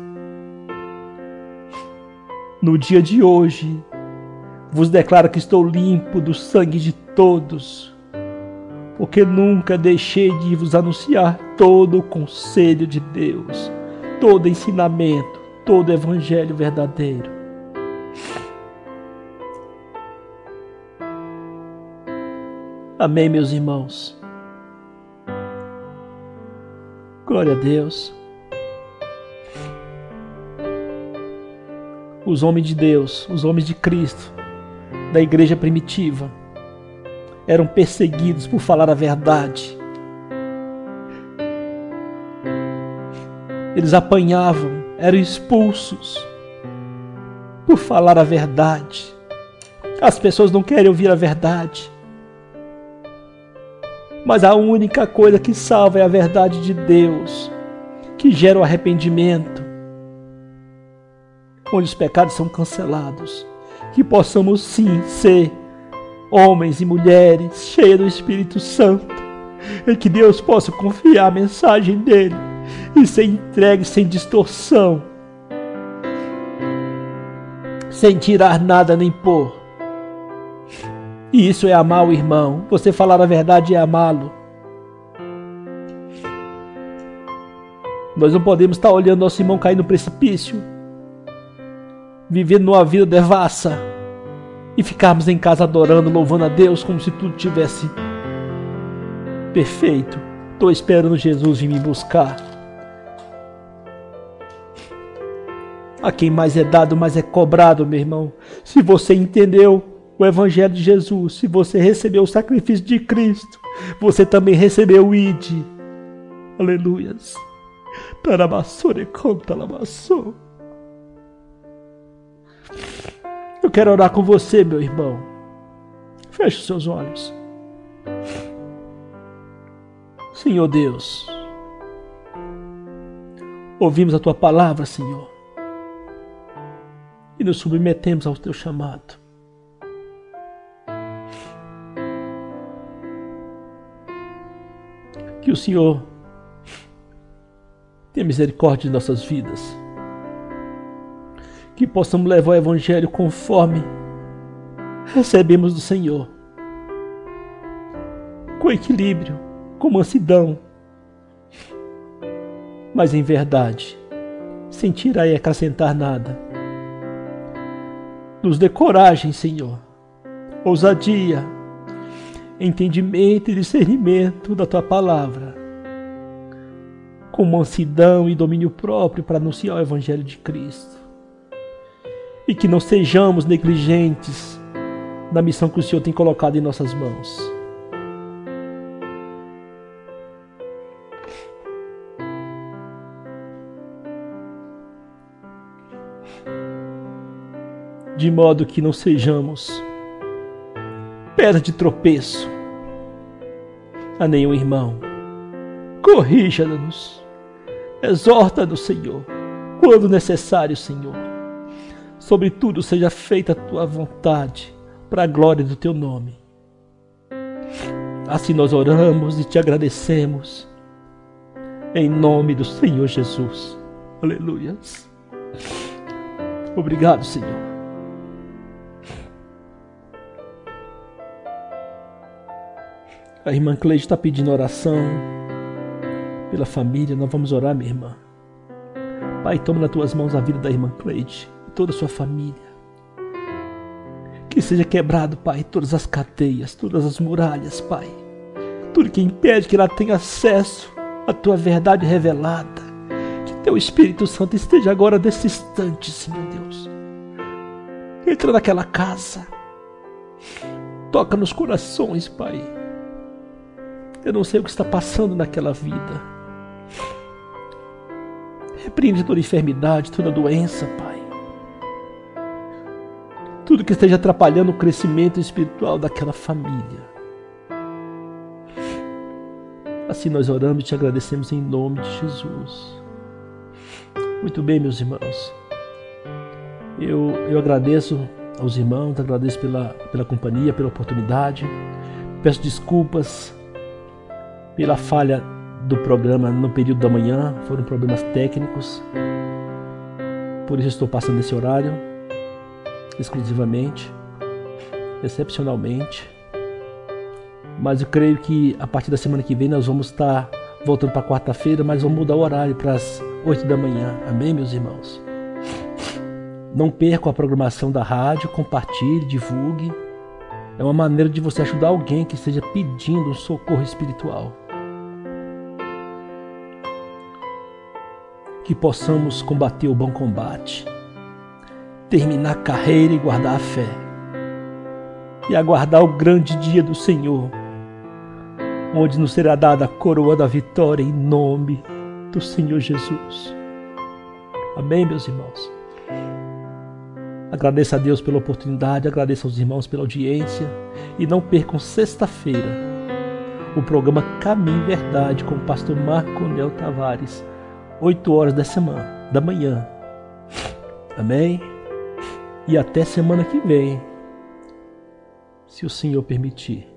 Speaker 1: No dia de hoje, vos declaro que estou limpo do sangue de todos, porque nunca deixei de vos anunciar todo o conselho de Deus, todo ensinamento, todo evangelho verdadeiro. Amém, meus irmãos. Glória a Deus. Os homens de Deus, os homens de Cristo, da igreja primitiva, eram perseguidos por falar a verdade. Eles apanhavam, eram expulsos por falar a verdade. As pessoas não querem ouvir a verdade. Mas a única coisa que salva é a verdade de Deus, que gera o arrependimento, onde os pecados são cancelados. Que possamos sim ser homens e mulheres cheios do Espírito Santo, e que Deus possa confiar a mensagem dele e ser entregue sem distorção, sem tirar nada nem pôr. E isso é amar o irmão. Você falar a verdade é amá-lo. Nós não podemos estar olhando nosso irmão cair no precipício, vivendo numa vida devassa, e ficarmos em casa adorando, louvando a Deus como se tudo tivesse perfeito. Estou esperando Jesus vir me buscar. A quem mais é dado, mais é cobrado, meu irmão. Se você entendeu o Evangelho de Jesus, se você recebeu o sacrifício de Cristo, você também recebeu o ID. Aleluias. Eu quero orar com você, meu irmão. Feche os seus olhos. Senhor Deus, ouvimos a Tua palavra, Senhor, e nos submetemos ao Teu chamado. Que o Senhor tenha misericórdia de nossas vidas. Que possamos levar o Evangelho conforme recebemos do Senhor. Com equilíbrio, com mansidão, mas em verdade, sem tirar e acrescentar nada. Nos dê coragem, Senhor, ousadia, entendimento e discernimento da Tua palavra, com mansidão e domínio próprio para anunciar o Evangelho de Cristo. E que não sejamos negligentes na missão que o Senhor tem colocado em nossas mãos. De modo que não sejamos pedra de tropeço a nenhum irmão. Corrija-nos, exorta-nos, Senhor, quando necessário, Senhor. Sobretudo, seja feita a Tua vontade, para a glória do Teu nome. Assim nós oramos e Te agradecemos, em nome do Senhor Jesus. Aleluias. Obrigado, Senhor. A irmã Cleide está pedindo oração pela família. Nós vamos orar, minha irmã. Pai, toma nas Tuas mãos a vida da irmã Cleide e toda a sua família. Que seja quebrado, Pai, todas as cadeias, todas as muralhas, Pai. Tudo que impede que ela tenha acesso à Tua verdade revelada. Que Teu Espírito Santo esteja agora nesse instante, Senhor Deus. Entra naquela casa. Toca nos corações, Pai. Eu não sei o que está passando naquela vida. Repreende toda enfermidade, toda doença, Pai. Tudo que esteja atrapalhando o crescimento espiritual daquela família. Assim nós oramos e Te agradecemos em nome de Jesus. Muito bem, meus irmãos. Eu agradeço aos irmãos, agradeço pela companhia, pela oportunidade. Peço desculpas pela falha do programa no período da manhã, foram problemas técnicos, por isso estou passando esse horário, exclusivamente, excepcionalmente, mas eu creio que a partir da semana que vem nós vamos estar voltando para quarta-feira, mas vamos mudar o horário para as 8 da manhã, amém, meus irmãos? Não percam a programação da rádio, compartilhe, divulgue, É uma maneira de você ajudar alguém que esteja pedindo um socorro espiritual. Que possamos combater o bom combate, terminar a carreira e guardar a fé, e aguardar o grande dia do Senhor, onde nos será dada a coroa da vitória em nome do Senhor Jesus. Amém, meus irmãos? Agradeço a Deus pela oportunidade, agradeço aos irmãos pela audiência, e não percam sexta-feira o programa Caminho e Verdade com o pastor Marco Nel Tavares, 8 horas da manhã. Amém? E até semana que vem, se o Senhor permitir.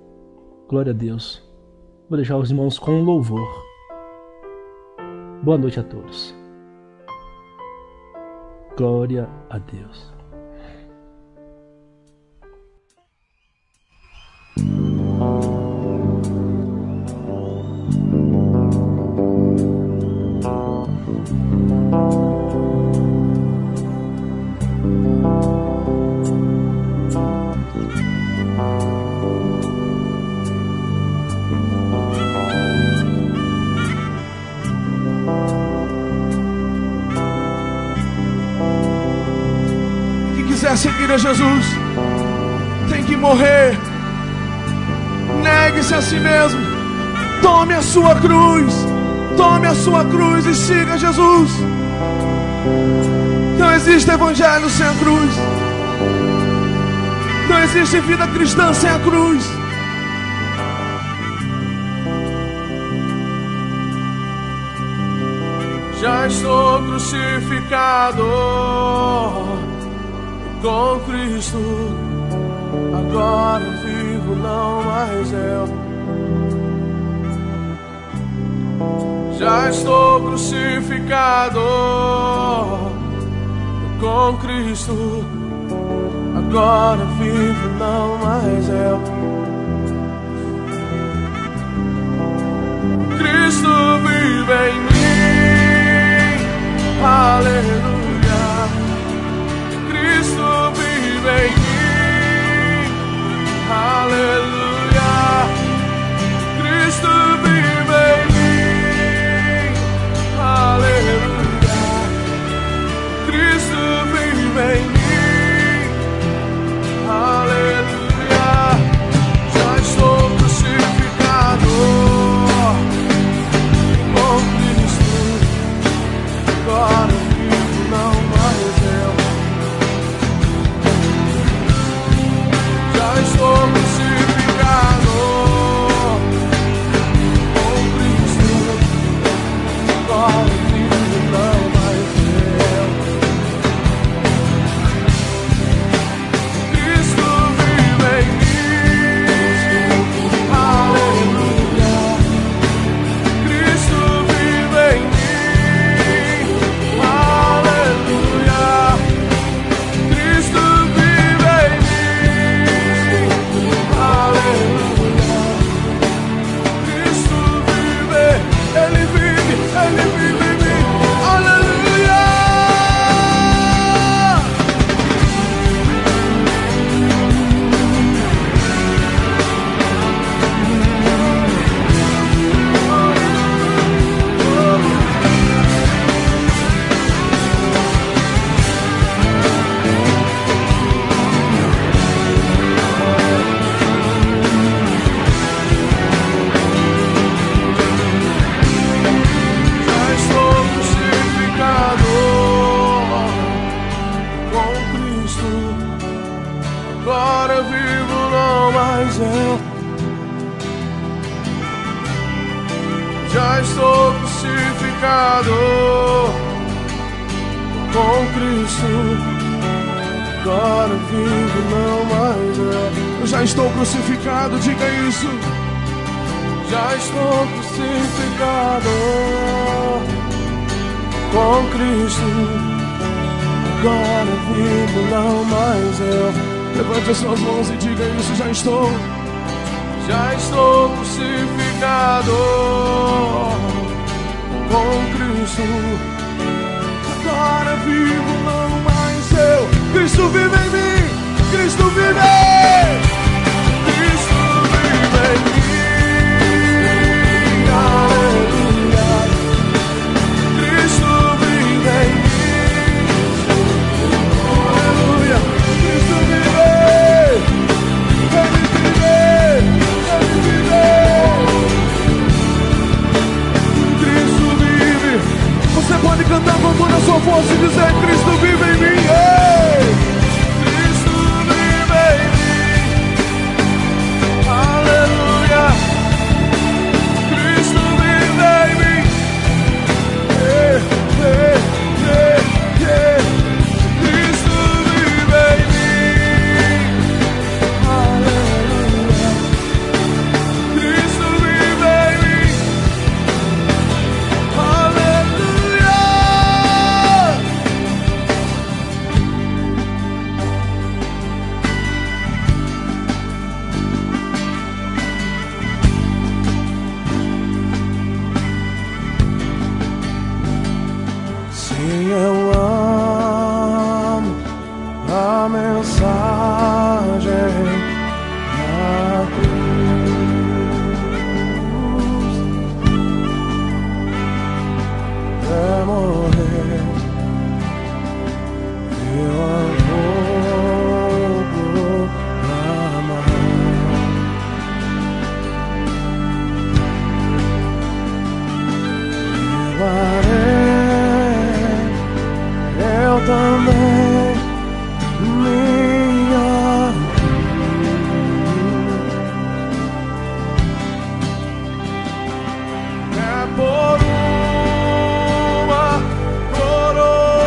Speaker 1: Glória a Deus. Vou deixar os irmãos com um louvor. Boa noite a todos. Glória a Deus.
Speaker 4: Seguir a Jesus tem que morrer. Negue-se a si mesmo. Tome a sua cruz. Tome a sua cruz e siga Jesus. Não existe evangelho sem a cruz. Não existe vida cristã sem a cruz. Já estou crucificado com Cristo, agora vivo, não mais eu. Já estou crucificado com Cristo, agora vivo, não mais eu. Cristo vive em mim, aleluia. Cristo vive em mim, aleluia. Cristo vive em mim, aleluia. Cristo vive em mim, aleluia. Já estou crucificado com Cristo, agora vivo, não mais eu. Estou crucificado com Cristo, agora vivo, não mais eu. Cristo vive em mim, aleluia. Cristo vive em mim, aleluia. Cristo vive em mim. Ele vive em mim, aleluia. Agora vivo, não mais eu. Já estou crucificado com Cristo. Agora vivo, não mais eu. Eu já estou crucificado, diga isso. Já estou crucificado com Cristo. Agora vivo, não mais eu. Levante as suas mãos e diga isso, já estou crucificado com Cristo. Agora vivo, não mais eu. Cristo vive em mim, Cristo vive. eu a vou proclamar. Eu também minha é por uma coroa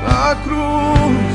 Speaker 4: a cruz